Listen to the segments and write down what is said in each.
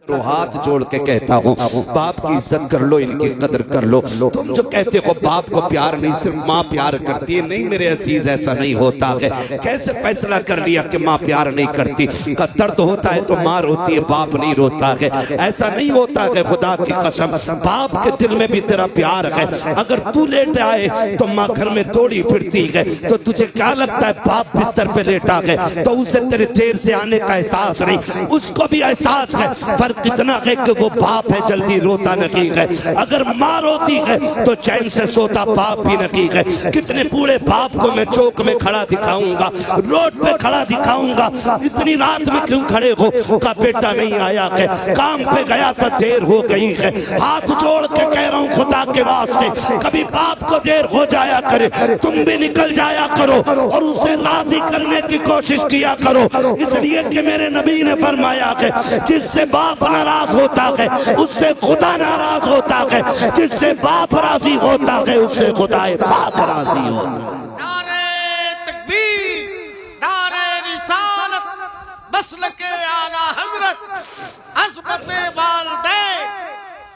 रो, हाथ जोड़ के कहता हूँ बाप की इज्जत कर लो, इनकी कदर कर लो। तुम जो कहते हो बाप को प्यार नहीं सिर्फ माँ प्यार करती है, नहीं मेरे अजीज ऐसा नहीं होता है। कैसे फैसला कर लिया कि माँ प्यार नहीं करती? का दर्द होता है तो माँ रोती है, बाप नहीं रोता है। ऐसा नहीं होता है, खुदा की कसम बाप के दिल में भी तेरा प्यार है। अगर तू लेट आए तो माँ घर में दौड़ी फिरती है, तो तुझे क्या लगता है बाप बिस्तर पे लेटा है तो उसे तेरे देर से आने का एहसास नहीं, उसको भी एहसास है। फर्क इतना है कि वो बाप है, जल्दी रोता नहीं है। अगर माँ रोती है तो चैन से सोता बाप भी नहीं है। कितने बूढ़े बाप को मैं चौक में खड़ा दिखाऊंगा, रोड पे खड़ा दिखाऊंगा, इतनी रात में क्यों खड़े हो? का बेटा नहीं आया है, काम पे गया था, देर हो गई है। हाथ जोड़ के कह रहा हूँ खुदा के वास्ते, कभी बाप को देर हो जाया करे, तुम भी निकल जाया करो और उसे राजी करने की कोशिश किया करो। इसलिए कि मेरे नबी ने फरमाया है जिससे बाप नाराज होता है उससे खुदा नाराज होता है, जिससे बाप राजी होता है उससे खुदा पाक राजी होता है। नारे तकबीर, नारे रिसालत, मसलके आला हजरत, अज़मते वालिदैन,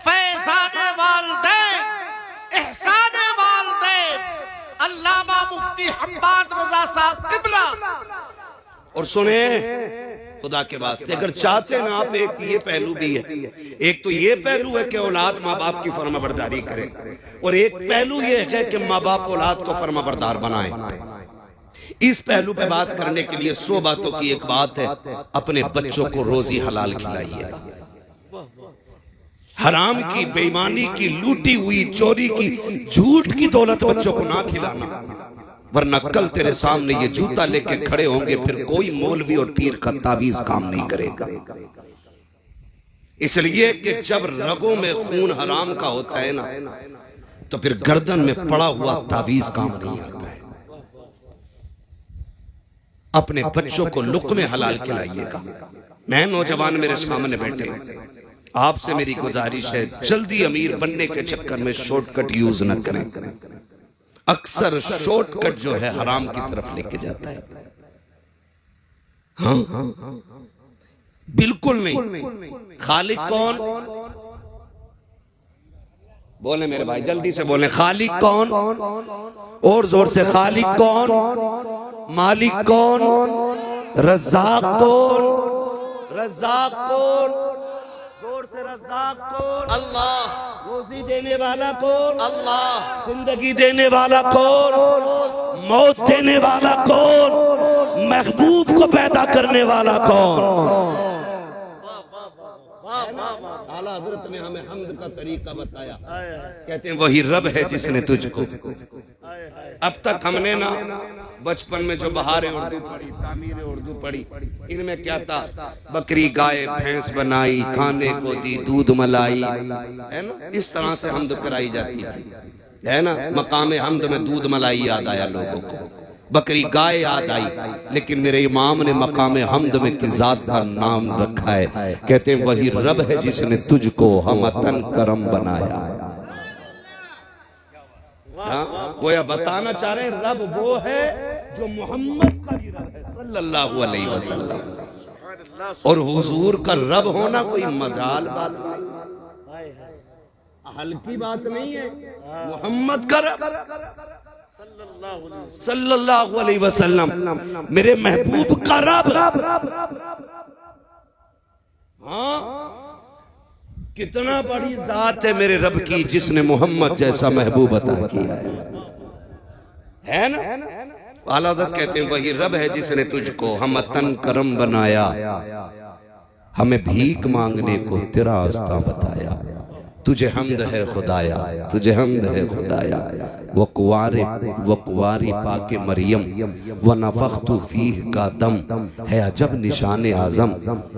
फैज़ाने वालिदैन, एहसाने वालिदैन, अल्लामा मुफ्ती हम्माद रज़ा साहब किबला। और सुने खुदा के वास्ते, अगर चाहते ना आप, एक ये पहलू भी है, एक तो ये पहलू है कि औलाद माँ बाप की फरमाबरदारी करे, और एक पहलू ये है कि माँ बाप औलाद को फरमाबरदार बनाए। इस पहलू पे बात करने के लिए 100 बातों की एक बात है, अपने बच्चों को रोजी हलाल खिलाइए। हराम की, बेईमानी की, लूटी हुई, चोरी की, झूठ की दौलत बच्चों को ना खिलाना, वरना कल तेरे सामने ये जूता लेके खड़े होंगे, फिर कोई मौलवी और पीर का तावीज काम नहीं करेगा। इसलिए कि जब रगों में खून हराम का होता है ना, तो फिर गर्दन में पड़ा हुआ तावीज काम नहीं आता है। अपने बच्चों को लुक़्मे हलाल खिलाइएगा। मैं नौजवान मेरे सामने बैठे, आपसे मेरी गुजारिश है, जल्दी अमीर बनने के चक्कर में शॉर्टकट यूज न करें। अक्सर शॉर्टकट जो है हराम की तरफ लेके जाता है। हाँ, बिल्कुल नहीं। खालिक कौन? बोले मेरे भाई, जल्दी से बोले। खालिक कौन? और जोर से। खालिक कौन? मालिक कौन? रज़्ज़ाक़ कौन? रज़्ज़ाक़ कौन? जोर से। रज़्ज़ाक़ कौन? अल्लाह। रोजी देने वाला कौन? अल्लाह। जिंदगी देने वाला कौन? मौत देने वाला कौन? महबूब को पैदा करने वाला कौन? आला हज़रत ने हमें हम्द का तरीका बताया। कहते हैं वही रब है जिसने तुझको। अब तक हमने ना बचपन में जो बहारे उर्दू पढ़ी, तामीर उर्दू पढ़ी, इनमें क्या था? बकरी गाय भैंस बनाई, खाने को दी दूध मलाई, है ना? इस तरह से हम्द कराई जाती थी, है ना? मकाम हम्द में दूध मलाई याद आया लोगों को, बकरी गाय याद आई। लेकिन मेरे इमाम ने मकाम हम्द में की जात का नाम रखा है। कहते हैं वही रब है जिसने तुझको हमतन करम बनाया। हाँ, गोया बताना चाह रहे हैं रब वो है जो मोहम्मद का भी रब है सल्लल्लाहु अलैहि वसल्लम। और हुजूर का रब होना कोई मजाल बात नहीं, हल्की बात नहीं है। मोहम्मद का रब सल्लल्लाहु अलैहि वसल्लम, मेरे महबूब का रब। हाँ, कितना बड़ी जात है मेरे रब की जिसने मोहम्मद जैसा महबूब अता किया है ना? आला हज़रत कहते हैं वही रब है जिसने तुझको हमतन करम बनाया, हमें भीख मांगने को तेरा रास्ता बताया। तुझे हम्द है खुदाया, तुझे हम्द है खुदाया। वक़्वारी पाके मरियम व नफ़ख्तु फीह का दम है अजब निशान आज़म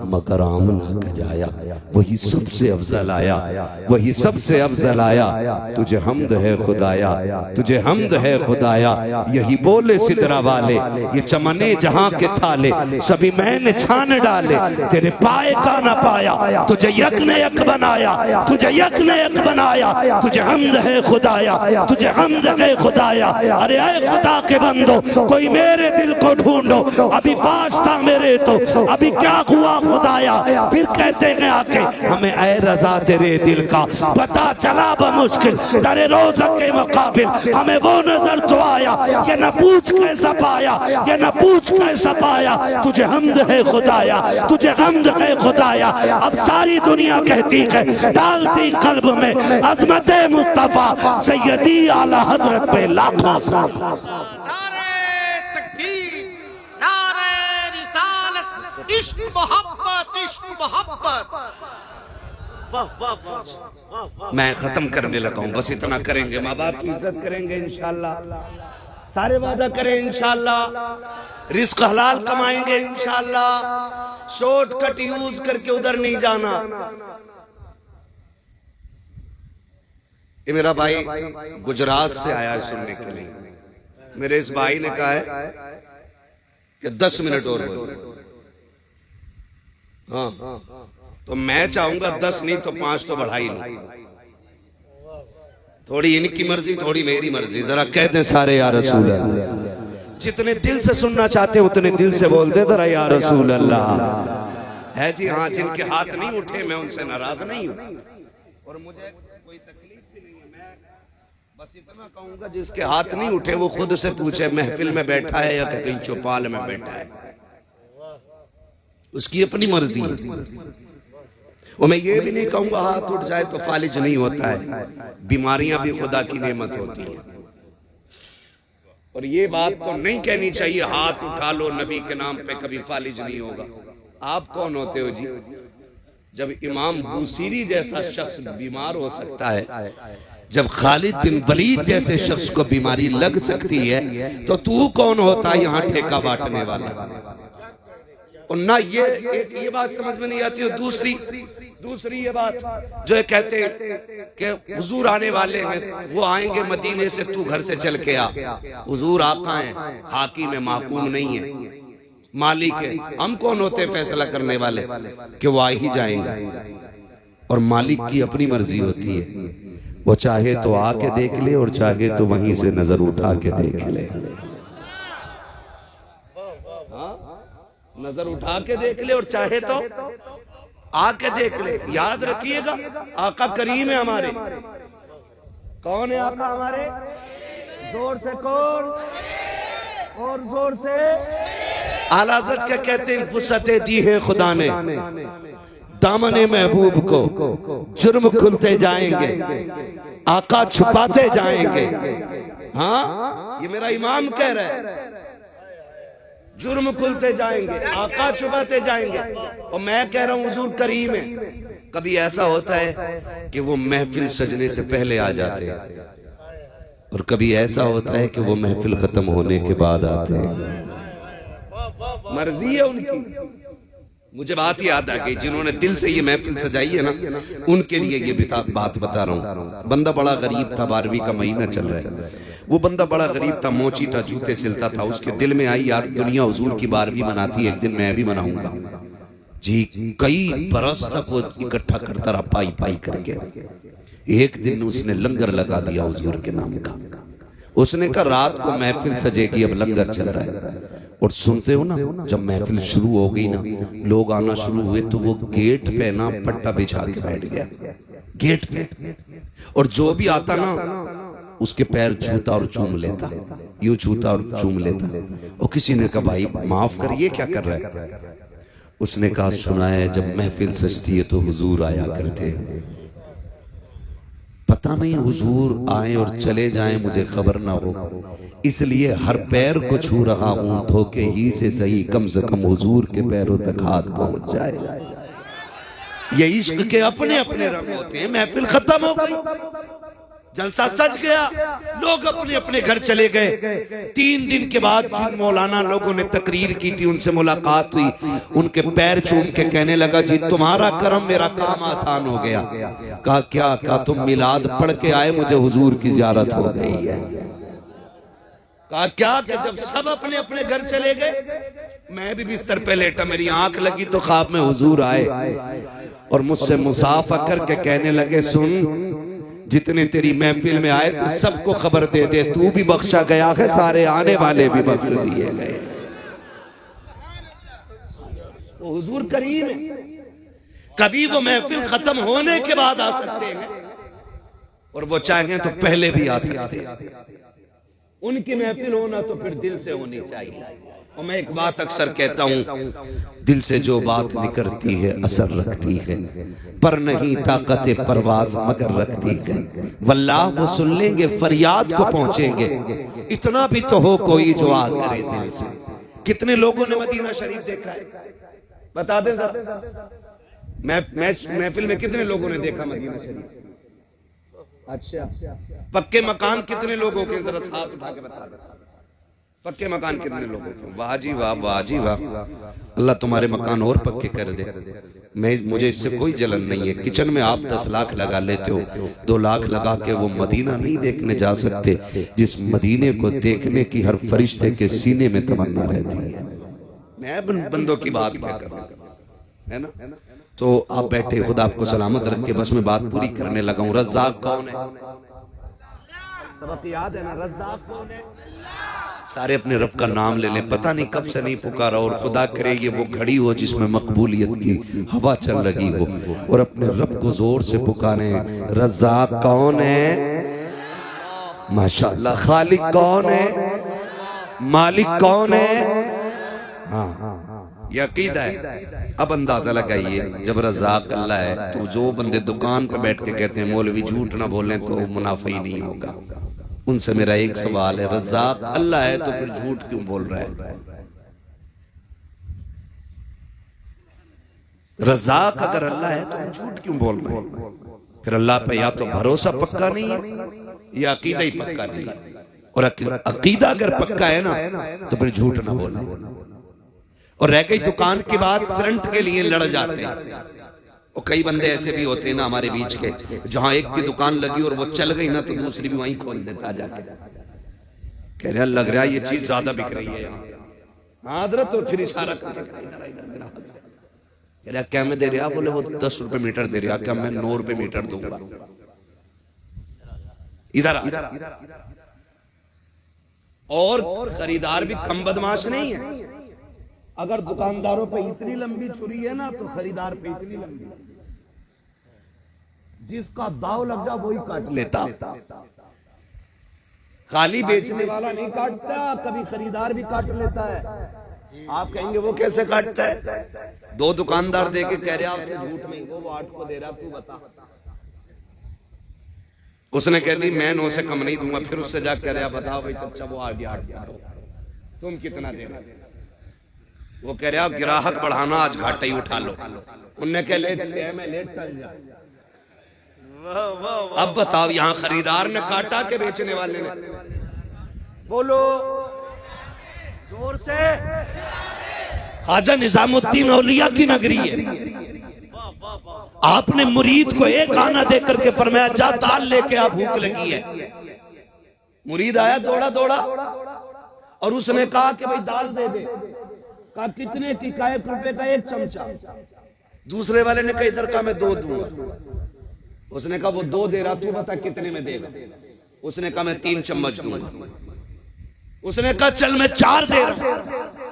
मगर आमना गजाया। वही सबसे अफजल आया, वही सबसे अफजल आया। तुझे हम्द है खुदाया, तुझे हम्द है खुदाया। यही बोले सिदरा वाले, ये चमने जहां के थाले, सभी मैंने छान डाले, तेरे पाए का न पाया। तुझे यक ने यक बनाया, तुझे यक यक ने यक बनाया, तुझे हम्द है खुदाया, तुझे हम्द है खुदाया। अरे ऐ खुदा के बंदो, कोई मेरे दिल को ढूंढो, अभी पास था मेरे तो अभी क्या हुआ खुदाया। फिर कहते हैं आके हमें ऐ रजा तेरे दिल का पता चला बमुश्किल, तेरे रोज़ा के मुकाबिल हमें वो नजर तो आया, ये न पूछ कैसा पाया, ये न पूछ कैसा पाया। तुझे हम्द है खुदाया, तुझे हम्द है खुदाया। अब सारी दुनिया कहती है, डालती कल्ब में अज़मत मुस्तफा सैयदी आला हजरत पे लाखों सलाम। नारे तकबीर, नारे रिसालत, इश्क मोहब्बत, इश्क मोहब्बत। मैं खत्म करने लगा हूं, बस इतना करेंगे, माँ बाप की इज्जत करेंगे इंशाल्लाह, सारे वादा करें इंशाल्लाह, रिस्क हलाल कमाएंगे इंशाल्लाह, शॉर्टकट यूज करके उधर नहीं जाना। ये मेरा भाई गुजरात से आया है सुनने के लिए। मेरे इस भाई ने कहा है कि 10 मिनट और बोलो। हाँ, तो मैं चाहूंगा 10 नहीं तो 5 तो बढ़ा ही लो। थोड़ी इनकी मर्जी थोड़ी मेरी मर्जी, जरा कह दें सारे या रसूल अल्लाह। जितने दिल से सुनना चाहते हैं उतने दिल से बोल दे जरा या रसूल अल्लाह। है जी हाँ, जिनके हाथ नहीं उठे मैं उनसे नाराज नहीं हूं और मुझे कोई तकलीफ भी नहीं है। मैं बस इतना कहूंगा जिसके हाथ नहीं उठे वो खुद से पूछे महफिल में बैठा है या कहीं चौपाल में बैठा है, उसकी अपनी मर्जी है। और मैं ये भी नहीं कहूंगा हाथ उठ जाए तो फालिज नहीं होता है, बीमारियां भी खुदा की नेमत होती है। और ये बात तो नहीं कहनी चाहिए हाथ उठा लो नबी के नाम पे कभी फालिज नहीं होगा। आप कौन होते हो जी, जब इमाम बूसीरी जैसा शख्स बीमार हो सकता है, जब खालिद बिन वलीद जैसे शख्स को बीमारी लग सकती है, तो तू कौन होता है यहाँ ठेका बांटने वाला। और ना ये बात समझ में नहीं आती। और दूसरी ये बात जो कहते हैं कि हुजूर आने वाले हैं, वो आएंगे मदीने से, तू घर से चल के आ। हुजूर आका है, हाकिम है, महकूम नहीं है, मालिक है। हम कौन होते हैं फैसला करने वाले कि वो आ ही जाएंगे। और मालिक की अपनी मर्जी होती है, वो चाहे तो आके देख ले और चाहे तो वहीं से नजर उठा के देख ले। नजर उठा के देख ले और चाहे तो आके देख ले। याद रखिएगा आका करीम है हमारे। कौन है आका हमारे? जोर से कौन? और जोर से आला हज़रत क्या कहते हैं, वुसअतें दी है खुदा ने दामने महबूब को, जुर्म खुलते जाएंगे, आका छुपाते जाएंगे। हाँ, ये मेरा इमाम कह रहा है, जुर्म खुलते जाएंगे, आका छुपाते जाएंगे। और मैं कह रहा हूं हुजूर करीम है। कभी ऐसा होता है कि वो महफिल सजने से पहले आ जाते हैं, और कभी ऐसा होता है कि वो महफिल खत्म होने के बाद आते हैं। मर्जी है उनकी। मुझे बात याद आ गई, जिन्होंने दिल से ये महफिल सजाई है ना, उनके लिए ये बात बता रहा हूँ। बंदा बड़ा गरीब था, 12वीं का महीना चल रहा है। वो बंदा बड़ा गरीब था, मोची था, जूते सिलता था। उसके दिल में आई यार दुनिया हुजूर की 12वीं मनाती है, एक दिन मैं भी मनाऊंगा जी। कई बरस तक वो इकट्ठा करता रहा, पाई पाई करके। एक दिन उसने लंगर लगा दिया हुजूर के नाम का। उसने कहा रात को महफिल सजेगी, अब लंगर चल रहा है। और सुनते हो ना, जब महफिल शुरू हो गई ना, लोग आना शुरू हुए, तो वो गेट पे ना पट्टा बिछा के बैठ गया, गेट पे। और जो भी आता ना उसके पैर छूता और चूम लेता, यूं छूता और चूम लेता। और किसी ने कहा भाई माफ कर, ये क्या कर रहा है? उसने कहा सुना है जब महफिल सजती है तो हुजूर आया करते हैं। पता नहीं हुजूर आए और चले जाएं, मुझे खबर ना हो, इसलिए हर पैर को छू रहा हूं, धोखे ही से सही कम से कम हुजूर के पैरों तक हाथ पहुंच जाए। ये इश्क के अपने अपने रंग होते हैं। महफिल खत्म हो गई, जलसा सज गया, लोग अपने अपने घर चले गए। 3 दिन के बाद जिन मौलाना लोगों ने तकरीर की थी उनसे मुलाकात हुई, उनके पैर चूम के कहने लगा जी तुम्हारा करम मेरा काम आसान हो गया। कहा क्या? कहा तुम मिलाद पढ़ के आए, मुझे हुजूर की ज़ियारत हो गई है। कहा क्या? कि जब सब अपने अपने घर चले गए मैं भी बिस्तर पे लेटा, मेरी आंख लगी तो ख्वाब में हुजूर आए और मुझसे मुसाफा करके कहने लगे, सुन जितने तेरी महफिल में आए तू सबको खबर दे दे, तू भी बख्शा गया है, सारे आने वाले भी बख्श दिए गए। तो हुजूर करीम है, कभी वो महफिल खत्म होने के बाद आ सकते हैं और वो चाहें तो पहले भी आ सकते हैं। उनकी महफिल होना तो फिर दिल से होनी चाहिए। और मैं एक बात अक्सर कहता हूँ, दिल से जो बात निकलती है असर रखती है, पर नहीं ताकत परवाज मगर रखती है। वल्लाह वो सुन लेंगे, फरियाद को पहुंचेंगे। इतना भी तो हो कोई जो आ करे दिल से। कितने लोगों ने मदीना शरीफ देखा है, बता दें जरा। महफिल में कितने लोगों ने देखा मदीना शरीफ? अच्छा, पक्के मकान कितने लोगों के, जरा हाथ उठा के बता दे। पक्के मकान कितने लोगों के? वाह जी वाह, वाह जी वाह, अल्लाह तुम्हारे मकान और पक्के कर दे। मुझे इससे कोई जलन नहीं है। किचन में आप 10 लाख लगा लेते हो, 2 लाख लगा के वो मदीना नहीं देखने जा सकते जिस मदीने को देखने की हर फरिश्ते के सीने में तमन्ना रहती है। मैं बंदों की बात क्या कर रहा है ना। तो आप बैठे, खुदा आपको सलामत रखे। बस मैं बात पूरी करने लगा हूँ। रज़्ज़ाक़ कौन है? सबक याद है ना, रज़्ज़ाक़ कौन है? सारे अपने रब का नाम ले लें। पता नहीं कब से नहीं पुकारा, और खुदा करे ये वो घड़ी हो जिसमें मकबूलियत की हवा चल रही हो, और अपने रब को जोर से पुकारे। रज़्ज़ाक़ कौन है? माशाअल्लाह। खालिक कौन है? मालिक कौन है? हाँ, ये अकीदा है। अब अंदाजा लगाइए, जब रज़्ज़ाक़ अल्लाह है तो जो बंदे दुकान पर बैठ के कहते हैं मौलवी झूठ ना बोलें तो मुनाफा ही नहीं होगा, उनसे मेरा एक सवाल है, रज़्ज़ाक़ अल्लाह है तो फिर झूठ क्यों बोल रहा है? रज़्ज़ाक़ अगर अल्लाह है तो झूठ क्यों बोल रहे हैं? फिर अल्लाह पे या तो भरोसा पक्का नहीं है या अकीदा ही पक्का नहीं है। और अकीदा अगर पक्का है ना तो फिर झूठ ना बोलना। और रह गई दुकान की बात, फ्रंट के लिए लड़ जाते हैं। और कई बंदे ऐसे भी होते हैं ना हमारे बीच के, जहां एक की दुकान लगी और वो चल गई ना तो दूसरी भी वहीं खोल देता जाके, कह रहा लग रहा है ये चीज ज्यादा बिक रही है यहाँ हजरत। और फिर इशारा कह रहा क्या मैं दे रहा? बोले वो 10 रुपए मीटर दे रहा। क्या मैं 9 रुपए मीटर दूंगा? इधर। और खरीदार भी कम बदमाश नहीं है। अगर दुकानदारों पे इतनी लंबी छुरी है ना तो खरीदार पे इतनी लंबी, जिसका दाव लग जा वही काट लेता। खाली बेचने वाला नहीं काटता, कभी खरीदार भी काट लेता है। आप कहेंगे वो कैसे काटता है? 2 दुकानदार दे के कह रहे आपसे झूठ नहीं, वो 8 को दे रहा, तू बता। उसने कह दी मैं 9 से कम नहीं दूंगा। फिर उससे जाकर कह रहा बताओ भाई चचा वो 8 तुम कितना दे रहे? वो कह रहे आप ग्राहक बढ़ाना, आज घाटा ही उठा लो। उनने कह लेट चल जा। अब बताओ यहाँ खरीदार ने काटा के बेचने वाले ने? बोलो जोर से। ख्वाजा निजामुद्दीन औलिया की नगरी है। आपने मुरीद को एक आना दे करके फरमाया जा दाल लेके आ, भूख लगी है। मुरीद आया दौड़ा और उसने कहा कि भाई दाल दे दे। कहा कितने की? का 1 रुपए का 1 चमचा। दूसरे वाले ने कहा इधर का मैं 2 दूंगा। उसने कहा वो 2 दे रहा, तू बता कितने में देगा? उसने कहा मैं 3 चम्मच दूंगा। उसने कहा चल मैं 4 दे रहा हूं।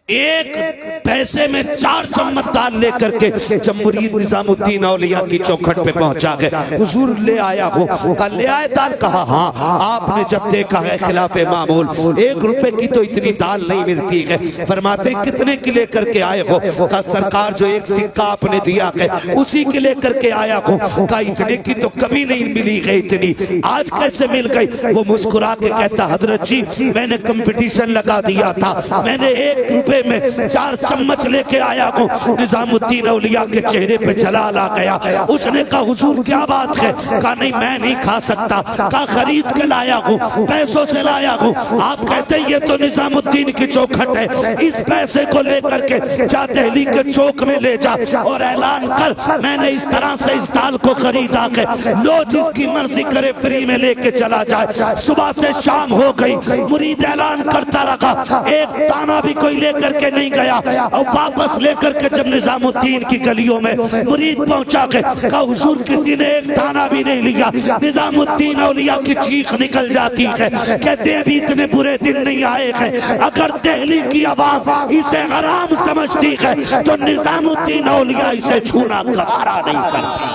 1 पैसे में 4 चम्मच दाल लेकर के जब मुरीद निजामुद्दीन औलिया की चौखट पे पहुंचा गए, हुजूर ले आया हो? कहा ले आए दाल? कहा हाँ। आपने जब देखा है खिलाफे मामूल 1 रुपए की तो इतनी दाल नहीं मिलती है। फरमाते कितने की लेकर के आए हो? कहा सरकार जो 1 सिक्का आपने दिया है उसी के लेकर के आया हो। कहा इतने की तो कभी नहीं मिली है, इतनी आज कैसे मिल गई? वो मुस्कुरा के कहता हजरत जी मैंने कंपटीशन लगा दिया था, मैंने 1 रुपए में 4 चम्मच लेके आया हूँ। निजामुद्दीन औलिया के चेहरे पे जलाल आ गया। उसने कहा हुजूर क्या बात है? कहा नहीं मैं नहीं खा सकता। कहा खरीद के लाया हूँ, पैसों से लाया हूँ। आप कहते ये तो निजामुद्दीन की चौखट है, इस पैसे को लेकर के जा दिल्ली के चौक में ले जा और ऐलान कर मैंने इस तरह से इस दाल को खरीदा के लो, जिसकी मर्जी करे फ्री में लेके चला जाए। सुबह से शाम हो गई, मुरीद ऐलान करता रहा, एक दाना भी कोई लेकर लेकर के नहीं गया, और वापस लेकर के जब निजामुद्दीन की गलियों में मुरीद पहुंचा के कहा हुजूर किसी ने एक दाना भी नहीं लिया। निजामुद्दीन औलिया की चीख निकल जाती है, कहते अभी इतने बुरे दिन नहीं आए हैं। अगर दिल्ली की आवाम इसे हराम समझती है तो निजामुद्दीन औलिया इसे छूना गवारा नहीं करती।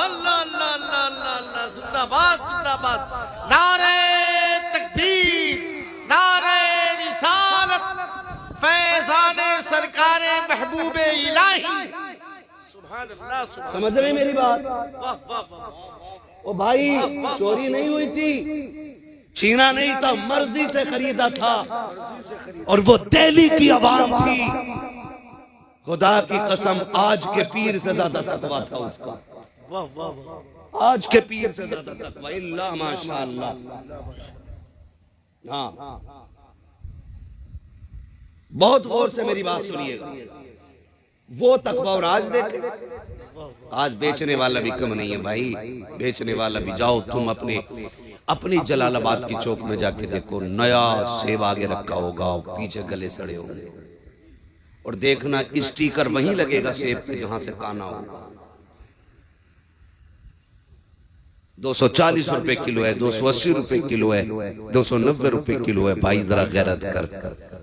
अल्लाह अल्लाह अल्लाह अल्लाह अल्लाह, जिंदाबाद जिंदाबाद, नारे तकबीर, नारे रिसालत, फैज़ाने सरकारे महबूबे इलाही। सुभान अल्लाह, समझ रहे मेरी बात? वाह वाह वाह। ओ भाई, चोरी नहीं हुई थी, छीना नहीं था, मर्जी से खरीदा था, और वो दिल्ली की आवाम थी। खुदा की कसम आज के पीर से ज्यादा तकवा था उसका। वाह वाह वाह, आज के पीर से ज्यादा तकवा, इल्ला माशाअल्लाह। हाँ, बहुत गौर से मेरी बात सुनिएगा। वो तकवा और आज देखे, आज बेचने वाला भी कम नहीं है भाई, बेचने वाला भी। जाओ तुम अपनी जलालाबाद की चौक में जाके देखो, नया सेब आगे रखा होगा, पीछे गले सड़े होंगे, और देखना स्टिकर वहीं लगेगा सेब पे जहां से काना होगा। 240 रुपए किलो है, 280 रुपए किलो है, 290 रुपए किलो है। भाई जरा गैरत कर।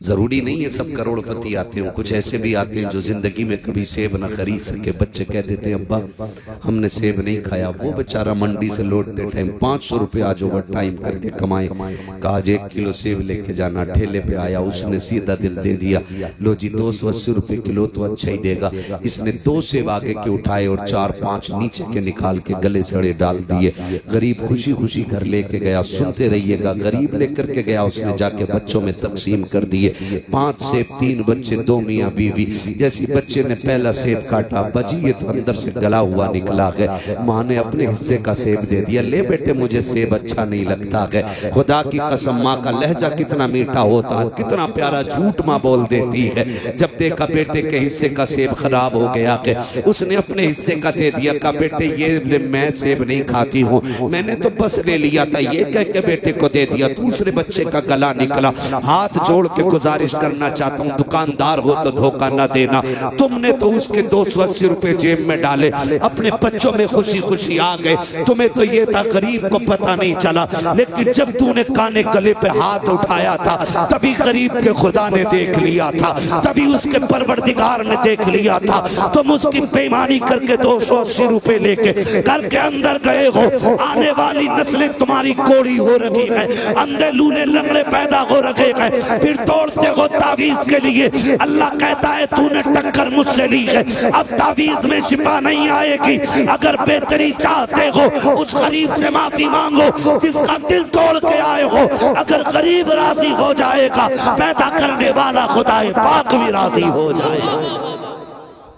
जरूरी नहीं है सब करोड़पति आते हो, कुछ ऐसे भी आते हैं जो जिंदगी में कभी सेब ना खरीद सके। बच्चे कह देते हैं अब्बा हमने सेब नहीं खाया। वो बेचारा मंडी से लौटते टाइम 500 रुपए आज ओवर टाइम करके कमाए, कहा आज 1 किलो सेब लेके जाना। ठेले पे आया, उसने सीधा दिल दे दिया, लो जी 280 रुपए किलो तो अच्छा ही देगा। इसने 2 सेब आगे के उठाए और 4-5 नीचे के निकाल के गले सड़े डाल दिए। गरीब खुशी खुशी घर लेके गया। सुनते रहिएगा, गरीब लेकर के गया, उसने जाके बच्चों में तकसीम कर दिए। 5 सेब, 3 बच्चे, 2 मियाँ बीवी। जैसी बच्चे ने पहला सेब काटा, बजी ये तो अंदर से गला हुआ निकला है। माँ ने अपने हिस्से का सेब दे दिया, ले बेटे मुझे सेब अच्छा नहीं लगता है। खुदा की कसम, माँ का लहजा कितना मीठा होता है, कितना प्यारा झूठ माँ बोल देती है। जब देखा बेटे के हिस्से का सेब खराब हो गया है, उसने अपने हिस्से का दे दिया, कहा बेटे ये मैं सेब नहीं खाती हूँ, मैंने तो बस ले लिया था, ये कह के बेटे को दे दिया। दूसरे बच्चे का गला निकला। हाथ जोड़ के गुजारिश करना चाहता हूँ, दुकानदार हो तो धोखा न देना। तुमने तो उसके 280 रुपए जेब में डाले, अपने बच्चों में खुशी खुशी आ गए। तुम्हें तो ये था गरीब को पता नहीं चला, लेकिन जब तूने काने गले पे हाथ उठाया था तभी गरीब के खुदा ने देख लिया था, तभी उसके परवरदिगार ने देख लिया था। तुम उसकी बेईमानी करके 280 रुपए लेके घर के अंदर गए हो। आने वाली नस्लें तुम्हारी कोड़ी हो रही है, अंधे लूले लंगड़े पैदा हो रखे हैं, फिर तोड़ते हो तावीज के लिए। अल्लाह कहता है तूने टक्कर मुझसे ली है, अब तावीज में शिफा नहीं आएगी। अगर बेहतरी चाहते हो उस गरीब से माफी मांगो जिसका दिल तोड़ के आए हो। अगर गरीब राजी हो जाएगा, पैदा करने वाला खुदाए पाक भी राजी हो जाएगा।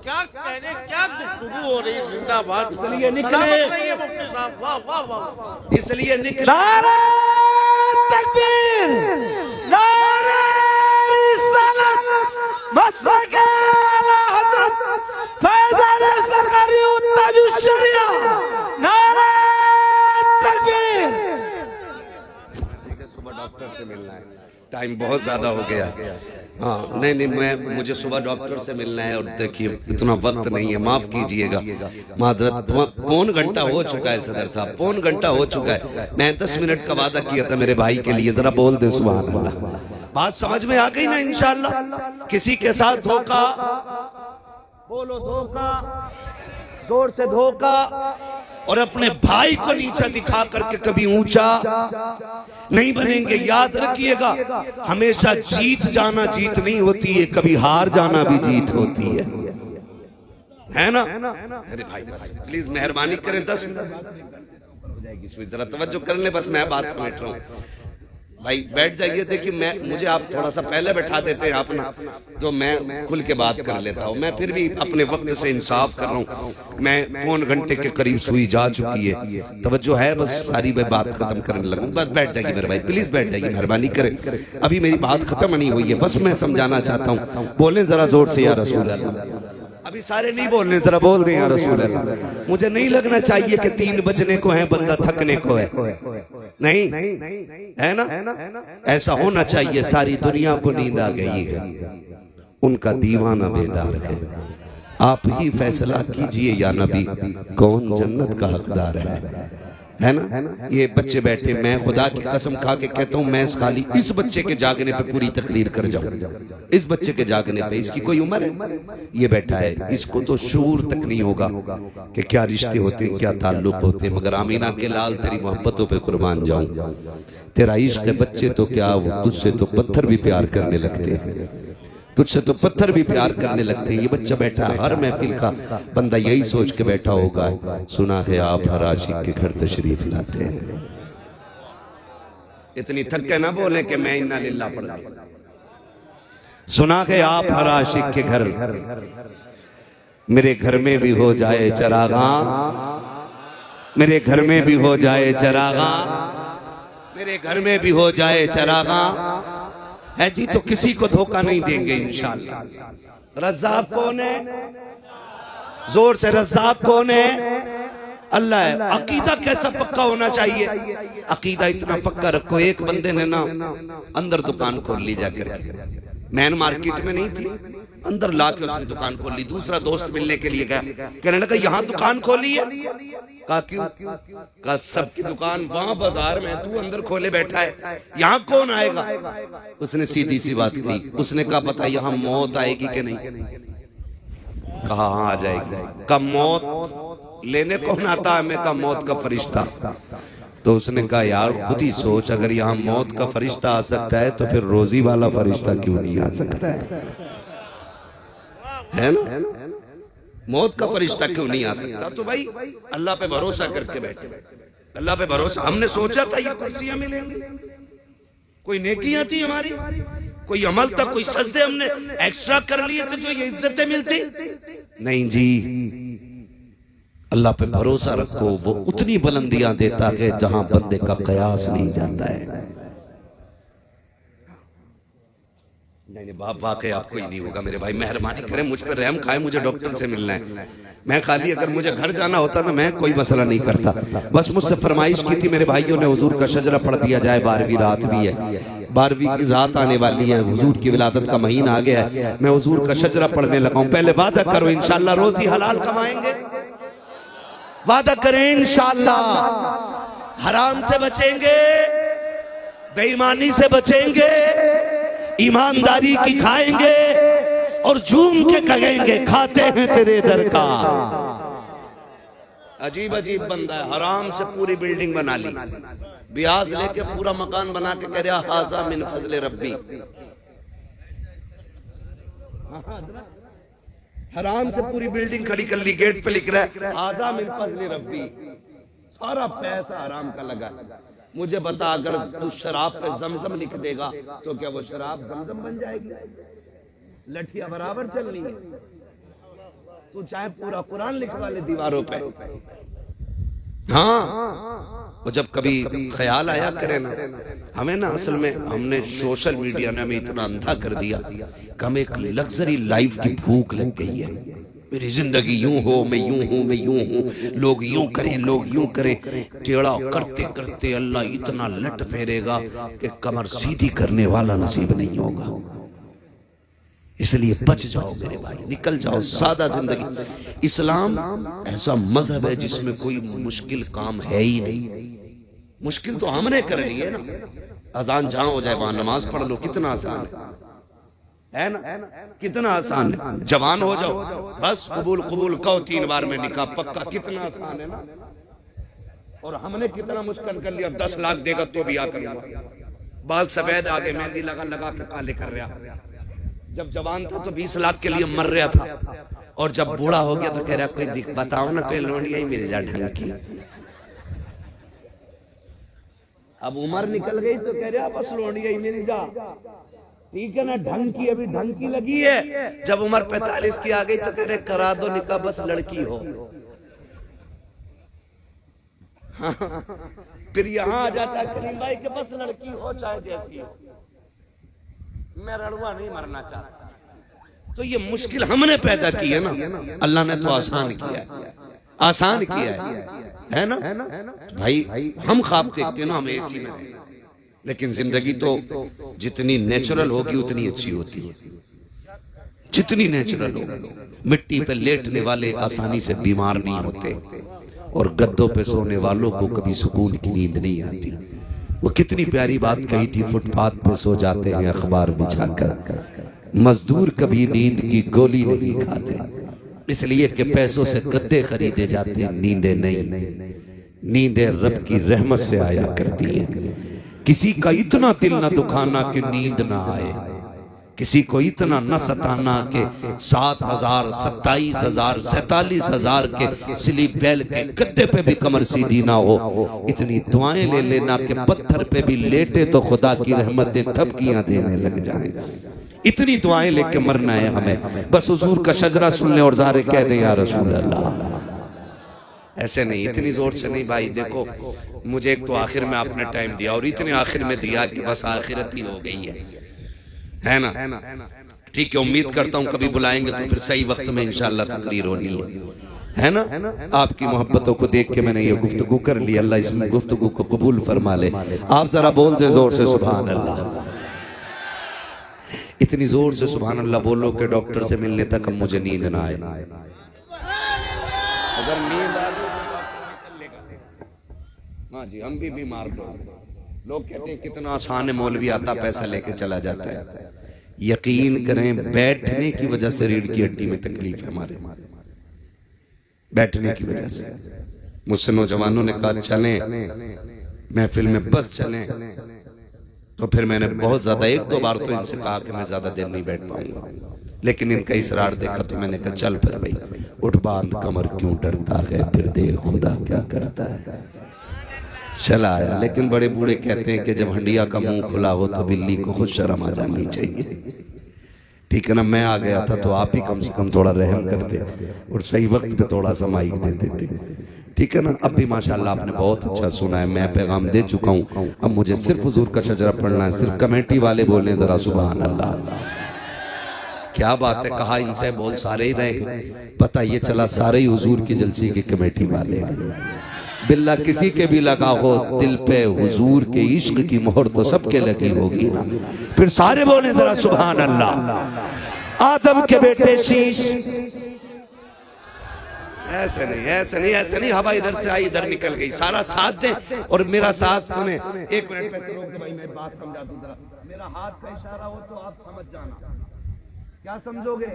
क्या कहने, क्या गुफ्तगू हो रही है। जिंदाबाद, इसलिए निकले, मुफ्ती साहब, वाह वाह वाह, इसलिए निकले। नारे तकबीर, नारे रिसालत, मसलक आला हज़रत फैज़ाने सरकारी ताजुल शरिया। नारे तकबीर। सुबह डॉक्टर से मिलना है, टाइम बहुत ज्यादा हो गया। हाँ नहीं, मुझे सुबह डॉक्टर से मिलना है, और देखिए इतना वक्त नहीं है, माफ कीजिएगा, माजरत। पौन घंटा हो चुका है सदर साहब, पौन घंटा हो चुका है। मैं 10 मिनट का वादा किया था मेरे भाई के लिए, जरा बोल दे सुभान अल्लाह। बात समझ में आ गई ना इंशाअल्लाह। किसी के साथ धोखा, बोलो धोखा, जोर से धोखा, और अपने भाई को नीचा दिखा करके कभी ऊंचा नहीं बनेंगे। याद रखिएगा, हमेशा जीत जाना जीत नहीं होती है, कभी हार जाना भी जीत होती है ना? अरे भाई बस प्लीज मेहरबानी करें, 10 मिनट हो जाएगी, जरा तवज्जो कर ले, बस मैं बात समेट रहा हूँ। भाई बैठ जाइए। देखिए मुझे आप थोड़ा सा पहले बैठा देते हैं अपना, तो मैं खुल के बात कर लेता हूँ। मैं फिर भी अपने वक्त से इंसाफ कर रहा हूँ। मैं पौन घंटे के करीब सुई जा चुकी है, तवज्जो है, बस सारी मैं बात खत्म करने लगूँ। बस बैठ जाइए मेरे भाई, प्लीज बैठ जाइए, मेहरबानी करें। अभी मेरी बात खत्म नहीं हुई है, बस मैं समझाना चाहता हूँ। बोले जरा जोर से या रसूल अल्लाह। अभी सारे नहीं बोलने, जरा बोल दें या रसूल अल्लाह। मुझे नहीं लगना चाहिए कि 3 बजने को है, बंदा थकने को है। नहीं है ना? ऐसा होना चाहिए। सारी दुनिया को नींद आ गई है, उनका दीवाना बेदार है। आप ही फैसला कीजिए या नबी, कौन जन्नत का हकदार है ना? ये बच्चे बैठे, मैं खुदा की कसम खा के कहता हूँ, मैं खाली इस बच्चे के जागने पे पूरी तकरीर कर जाऊं। इस बच्चे के जागने पे, इसकी कोई उम्र है? ये बैठा है, इसको तो शूर तक नहीं होगा कि क्या रिश्ते होते हैं, क्या ताल्लुक होते हैं। मगर आमीना के लाल, तेरी मोहब्बतों पे कुर्बान जाऊं। तेरा इश्क है बच्चे तो क्या, वो तुझसे तो पत्थर भी प्यार करने लगते हैं, तुझसे तो पत्थर भी प्यार करने लगते हैं। ये बच्चा बैठा, हर महफिल का बंदा यही सोच के बैठा होगा, सुना है आप हर आशिक के घर तशरीफ लाते हैं। इतनी थक के ना बोले कि मैं इन्ना लिल्लाह पढ़ गया। सुना है आप हर आशिक के घर, मेरे घर में भी हो जाए चरागा, मेरे घर में भी हो जाए चरागा, मेरे घर में भी हो जाए चरागा है जी, तो किसी को धोखा नहीं देंगे इंशाअल्लाह। रज़्ज़ाक़ कौन है? जोर से, रज़्ज़ाक़ कौन है? अल्लाह है। अकीदा कैसा पक्का होना चाहिए? अकीदा इतना पक्का रखो, एक बंदे ने ना अंदर दुकान खोल ली जाकर, मैन मार्केट में नहीं थी, अंदर लाके उसने दुकान खोल ली। दूसरा दोस्त मिलने के लिए गया, कहने लगा यहाँ दुकान खोली है। कहा क्यों? कहा सबकी दुकान वहां बाजार में, तू अंदर खोले बैठा है, यहाँ कौन आएगा? उसने सीधी सी बात कही, उसने कहा पता यहाँ मौत आएगी कि नहीं? कहा हाँ आ जाएगी। कहा मौत लेने कौन आता है? मैं कहा मौत का फरिश्ता। तो उसने कहा यार खुद ही सोच, अगर यहाँ मौत का फरिश्ता आ सकता है तो फिर रोजी वाला फरिश्ता क्यों नहीं आ सकता है ना? मौत का फरिश्ता क्यों नहीं आ सकता? तो भाई अल्लाह पे भरोसा करके बैठे, अल्लाह पे भरोसा। हमने सोचा था ये कुर्सियां मिलेंगी, कोई नेकियां थी हमारी, कोई अमल था, कोई सजदे हमने एक्स्ट्रा कर लिए थे जो ये इज्जतें मिलती? नहीं जी, अल्लाह पे भरोसा रखो, वो उतनी बुलंदियां देता है जहां बंदे का कयास नहीं जाता है। नहीं बाप वाकई आपको ही नहीं होगा मेरे भाई, मेहरबानी करें मुझ पर रहम खाए, मुझे डॉक्टर से मिलना है। मैं खाली अगर मुझे घर जाना होता ना, मैं कोई मसला नहीं करता। बस मुझसे फरमाइश की थी मेरे भाइयों ने, हुजूर का शजरा पढ़ दिया जाए। 12वीं रात भी है, 12वीं की रात आने वाली है, हुजूर की विलादत का महीना आ गया है, मैं हुजूर का शजरा पढ़ने लगा हूं। पहले वादा करो इंशाअल्लाह रोजी हलाल कमाएंगे, वादा करें इंशाअल्लाह हराम से बचेंगे, बेईमानी से बचेंगे, ईमानदारी की खाएंगे और झूम के कहेंगे खाते हैं तेरे दर का। अजीब अजीब बंदा है, हराम से पूरी बिल्डिंग बना ली, ब्याज लेके पूरा मकान बना के कह रहा हाजा मिन फजले रब्बी। हराम से पूरी बिल्डिंग खड़ी कर ली, गेट पे लिख रहा है हाजा मिन फजले रब्बी। सारा पैसा हराम का लगा। मुझे बता, अगर तू शराब पे जमजम लिख देगा तो क्या वो शराब जमजम बन जाएगी? लठिया बराबर चलनी है। तू चाहे पूरा कुरान लिखवा ले दीवारों पे। हाँ, वो जब कभी ख्याल आया करे ना, हमें ना असल में हमने सोशल मीडिया ने हमें इतना अंधा कर दिया कि हमें एक लग्जरी लाइफ की भूख लग गई है। मेरी जिंदगी यूं हो, मैं यूं हूं, मैं यूं हूं, लोग यूं करें, लोग यूं करें। टेढ़ा करते करते अल्लाह इतना लट फेरेगा कि कमर सीधी करने वाला नसीब नहीं होगा। इसलिए बच जाओ मेरे भाई, निकल जाओ सादा जिंदगी। इस्लाम ऐसा मजहब है जिसमें कोई मुश्किल काम है ही नहीं। मुश्किल तो हमने कर ली है ना। अजान जहां हो जाए वहां नमाज पढ़ लो, कितना आसान है ना, कितना आसान है। जवान हो जाओ बस कबूल कबूल कहो, 3 बार में निकाह पक्का, कितना आसान है ना। और हमने कितना मुश्किल कर लिया। 10 लाख देगा तो भी आकर बाल सफेद आगे मेहंदी लगा लगा के काले कर रहा। जब जवान था तो 20 लाख के लिए मर रहा था, और जब बूढ़ा हो गया तो कह रहा कोई बताओ ना कोई लोनिया ही मिल जा ढंग की। अब उम्र निकल गई तो कह रहा बस लोनिया ही मिल जा, ठीक है ना, ढंग की अभी ढंग की लगी है। जब उम्र 45 की आ गई तो कह रहे करा दो निकाह बस लड़की हो। फिर यहाँ आ जाता है करीम भाई के बस लड़की हो चाहे जैसी हो, मैं रड़ुआ नहीं मरना चाहता। तो ये मुश्किल हमने पैदा की है ना, अल्लाह ने तो आसान किया है। आसान किया है ना भाई। हम ख्वाब देखते हैं ना, हम एसी में, लेकिन जिंदगी तो जितनी नेचुरल होगी उतनी अच्छी होती है, जितनी नेचुरल हो। मिट्टी पे लेटने वाले आसानी से बीमार नहीं होते, और गद्दों पे सोने वालों को कभी सुकून की नींद नहीं आती। वो कितनी प्यारी बात कही थी, फुटपाथ पे सो जाते हैं अखबार बिछाकर, मजदूर कभी नींद की गोली नहीं खाते, इसलिए कि पैसों से गद्दे खरीदे जाते हैं, नींदें नहीं। नींदें रब की रहमत से आया करती हैं। किसी का इतना दिल न दुखाना कि नींद ना आए, किसी को इतना न सताना कि 7,000 27,000 47,000 के स्लीप वेल के गद्दे पे भी कमर सीधी ना हो। इतनी दुआएं ले लेना कि पत्थर पे भी लेटे तो खुदा की रहमतें थपकियां देने लग जाएं। इतनी दुआएं लेके मरना है हमें, बस हुजूर का शजरा सुन ले और ज़ारे कह दें या रसूल अल्लाह। ऐसे नहीं, इतनी जोर से नहीं भाई। देखो मुझे एक तो आखिर में आपने टाइम दिया, और इतने आखिर में दिया कि बस आखिरत ही हो गई है ना। ठीक है, उम्मीद करता हूँ कभी बुलाएंगे तो फिर सही वक्त में इंशाअल्लाह तकरीर होनी है ना। आपकी मोहब्बतों को देख के मैंने ये गुफ्तगू कर ली, अल्लाह इस गुफ्तगू को कबूल फरमा ले। आप जरा बोल दे जोर से सुभान अल्लाह। इतनी जोर से सुभान अल्लाह बोलो कि डॉक्टर से मिलने तक हम मुझे नींद ना आए। अगर नींद आ हाँ जी, हम भी बीमार लोग कहते हैं कितना आसान है, मौलवी आता पैसा लेके चला जाता है। यकीन करें, बैठने की वजह से रीढ़ की हड्डी में तकलीफ है हमारे, बैठने की वजह से। मुझसे नौजवानों ने कहा चलें महफिल में, बस चलें, तो फिर मैंने बहुत ज्यादा 1-2 बार तो इनसे कहा कि मैं ज्यादा देर नहीं बैठ पाऊंगा, लेकिन इनका इसरार देखा तो मैंने कहा चल फिर भाई, उठ बांध कमर, क्यों डरता है, फिर देख खुदा क्या करता है। चला आया। लेकिन बड़े बूढ़े कहते हैं कि जब हंडिया का मुंह खुला हो तो बिल्ली को खुद शर्म आ जानी चाहिए। ठीक है ना। मैं आ गया था तो आप ही कम से कम थोड़ा रहम करते और सही वक्त पे थोड़ा सा माइक दे देते। ठीक है ना। अब भी माशाल्लाह आपने बहुत अच्छा सुना है, मैं पैगाम दे चुका हूँ। अब मुझे सिर्फ हुजूर का शजरा पढ़ना है। सिर्फ कमेटी वाले बोले जरा सुभान अल्लाह। क्या बात है, कहा इनसे बोल सारे ही रहे, पता ये चला सारे ही हुजूर की जलसी की कमेटी वाले। बिल्ला किसी के भी लगा हो दिल पे हुजूर के इश्क की मोहर तो सबके लगी होगी ना। फिर सारे बोले जरा सुभान अल्लाह। आदम के बेटे शीश। ऐसे नहीं, ऐसे नहीं, ऐसे नहीं। हवा इधर से आई इधर निकल गई। सारा साथ दे और मेरा साथ सुने। 1 मिनट पे रोक दे भाई, मैं बात समझा दूं जरा। मेरा हाथ का इशारा हो तो आप समझ जाना। क्या समझोगे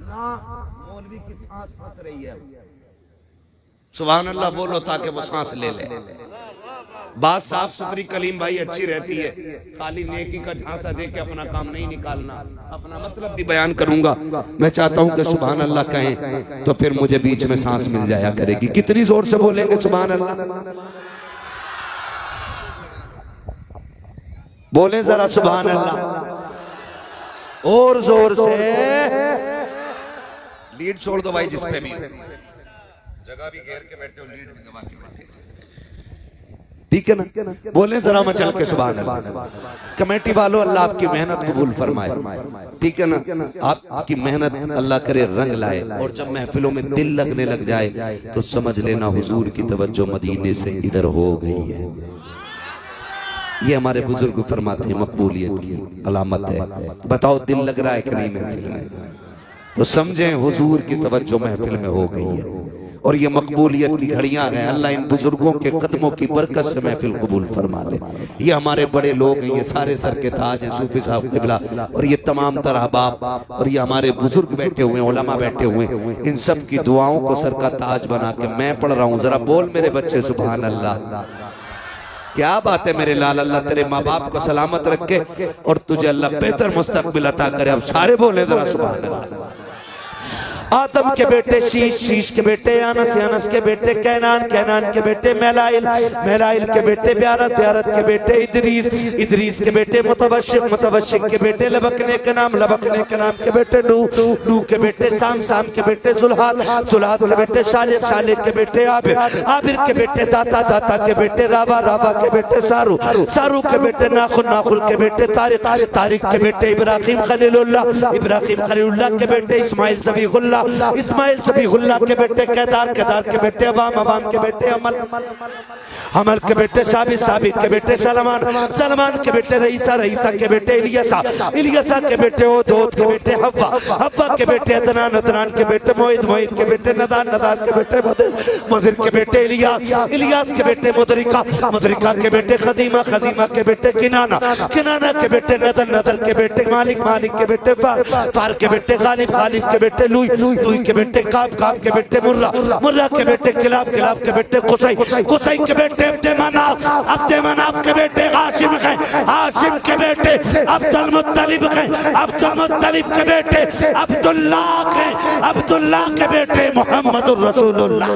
ना? मौलवी की सांस फंस रही है। सुभान अल्लाह बोलो ताकि वो सांस ले ले। बात साफ सुथरी कलीम भाई अच्छी रहती है, खाली नेकी का झांसा दे के अपना काम नहीं निकालना। अपना मतलब भी बयान करूंगा। मैं चाहता हूं कि सुभान अल्लाह कहें तो फिर मुझे बीच में सांस मिल जाया करेगी। कितनी जोर से बोलेंगे सुभान अल्लाह? बोले जरा सुभान अल्लाह और जोर से। लीड छोड़ दो भाई, जिस पे भी जगह भी घेर के बैठे हो, लीड भी दबा के बैठे। ठीक है ना। बोले जरा मचल के सुभान अल्लाह। कमेटी वालों अल्लाह आपकी मेहनत कबूल फरमाए। ठीक है ना। आपकी मेहनत अल्लाह करे रंग लाए, और जब महफिलों में दिल लगने लग जाए तो समझ लेना हुजूर की तवज्जो मदीने से इधर हो गई है। ये हमारे बुजुर्ग फरमाते हैं मकबूलियत की अलामत है। बताओ दिल लग रहा है कि नहीं महफिल में? तो समझें हुजूर की तवज्जो महफिल में हो गई है, और ये मकबूलियत की घड़ियां हैं। अल्लाह इन बुजुर्गों के कदमों की बरकत से महफिल कबूल फरमा ले। ये हमारे बड़े लोग हैं, ये सारे सर के ताज हैं, सूफी साहब क़िबला, और ये तमाम तरह बाप, और ये हमारे बुजुर्ग बैठे हुए हैं, उलमा बैठे हुए हैं। इन सब की दुआओं को सर का ताज बना के मैं पढ़ रहा हूँ। जरा बोल मेरे बच्चे सुभान अल्लाह। क्या बात है मेरे लाल। अल्लाह तेरे माँ बाप को सलामत रखे और तुझे अल्लाह बेहतर मुस्तकबिल अता करे। अब सारे बोले जरा सुभान अल्लाह। आदम के बेटे शीश, शीश के बेटे अनस, अनस के बेटे कैनान, कैनान के बेटे मेलाइल, मेलाइल के बेटे ब्यारत, ब्यारत के बेटे इदरीस, इदरीस के बेटे मुतवशिक, मुतवशिक के बेटे लबकने के नाम, लबकने के नाम के बेटे नूह, नूह के बेटे साम, साम के बेटे जुल्हाद, जुल्हाद के बेटे शालिक, शालिक के बेटे आबिर, आबिर के बेटे दाता, दाता के बेटे राबा, राबा के बेटे सारू, सारू के बेटे नाखुन, नाखुन के बेटे तारिक, तारिक के बेटे इब्राहिम खलीलुल्लाह, इब्राहिम खलीलुल्लाह के बेटे इस्माइल ज़बीहुल्लाह, इस्माइल सबीहुल्लाह के बेटे केदार, केदार के बेटे अवाम, अवाम के बेटे अमल, अमल के बेटे साबित, साबित के बेटे सलमान, सलमान के बेटे रईसा, रईसा के बेटे इलियासा, इलियासा के बेटे ओद के बेटे हव्वा, हव्वा के बेटे अदनान, अदनान के बेटे मोहित, मोहित के बेटे नदान, नदान के बेटे मदिर, मदिर के बेटे इलियास, इलियास के बेटे मुदरिका, मुदरिका के बेटे खदीमा, खदीमा के बेटे किनाना, किनाना के बेटे नदर, नदर के बेटे मालिक, मालिक के बेटे फार, फार के बेटे गालिब, गालिब के बेटे लुई, लुई के बेटे काब, काब के बेटे मुर्रा, मुर्रा के बेटे किलाब, किलाब के बेटे कुसै, कुसै के बेटे अब्दे मनाफ, अब्दे मनाफ के बेटे हाशिम हैं, हाशिम के बेटे अब्दुल मुत्तलिब हैं, अब्दुल मुत्तलिब के बेटे अब्दुल्लाह हैं, अब्दुल्लाह के बेटे मोहम्मदुर रसूलुल्लाह।